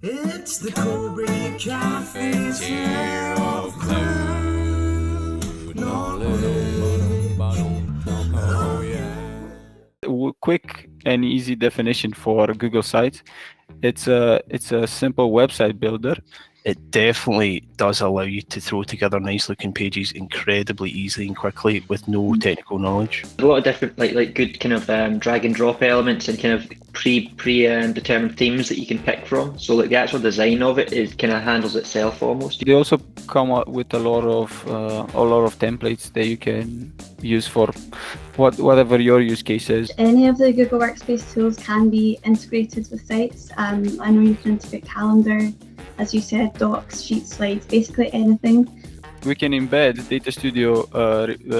It's the Cold Brew Cafetiere of Cloud Knowledge. Oh yeah. Quick and easy definition for Google Sites. It's a simple website builder. It definitely does allow you to throw together nice looking pages incredibly easily and quickly with no technical knowledge. A lot of different like good kind of drag and drop elements and kind of determined themes that you can pick from. So like the actual design of it is kind of handles itself almost. They also come up with a lot of templates that you can use for whatever your use case is. Any of the Google Workspace tools can be integrated with sites. I know you can integrate Calendar, as you said, docs, sheets, slides, basically anything. We can embed Data Studio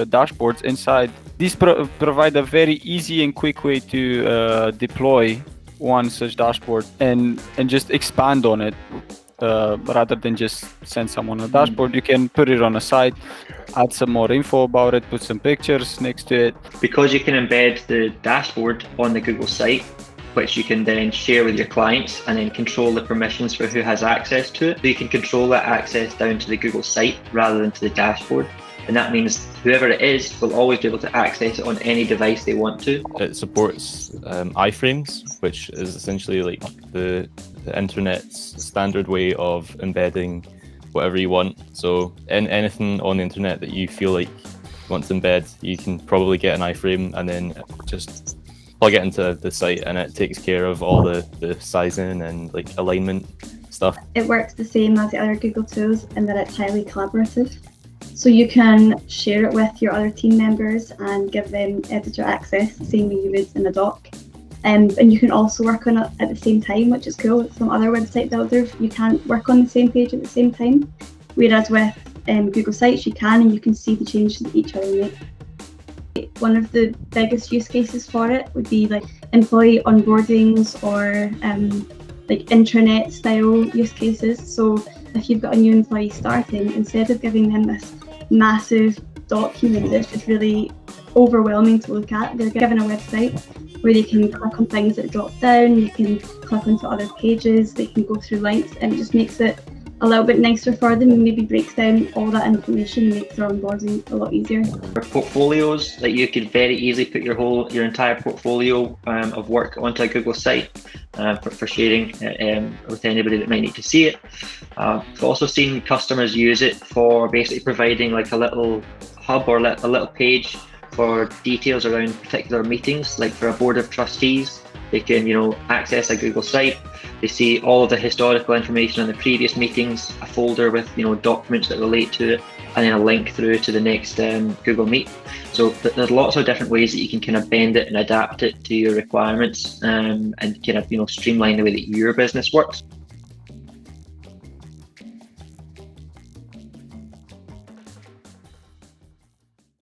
dashboards inside. These provide a very easy and quick way to deploy one such dashboard and just expand on it. Rather than just send someone a dashboard, you can put it on a site, add some more info about it, put some pictures next to it. Because you can embed the dashboard on the Google site, which you can then share with your clients and then control the permissions for who has access to it. So you can control that access down to the Google site rather than to the dashboard. And that means whoever it is will always be able to access it on any device they want to. It supports iframes, which is essentially like the internet's standard way of embedding whatever you want. So anything on the internet that you feel like you want to embed, you can probably get an iframe and then just plug it into the site, and it takes care of all the sizing and like alignment stuff. It works the same as the other Google tools in that it's highly collaborative. So you can share it with your other team members and give them editor access, the same way you would in a doc. And you can also work on it at the same time, which is cool. Some other website builders, you can't work on the same page at the same time. Whereas with Google Sites, you can, and you can see the changes that each other make. One of the biggest use cases for it would be like employee onboardings or like intranet style use cases. So if you've got a new employee starting, instead of giving them this massive document that's just really overwhelming to look at, they're given a website where they can click on things that drop down, you can click onto other pages, they can go through links, and it just makes it a little bit nicer for them and maybe breaks down all that information and makes their onboarding a lot easier. For portfolios, like you could very easily put your entire portfolio of work onto a Google site for sharing with anybody that might need to see it. I've also seen customers use it for basically providing like a little hub or a little page for details around particular meetings, like for a board of trustees. They can, access a Google site. They see all of the historical information on the previous meetings, a folder with, documents that relate to it, and then a link through to the next Google Meet. So there's lots of different ways that you can kind of bend it and adapt it to your requirements and kind of, streamline the way that your business works.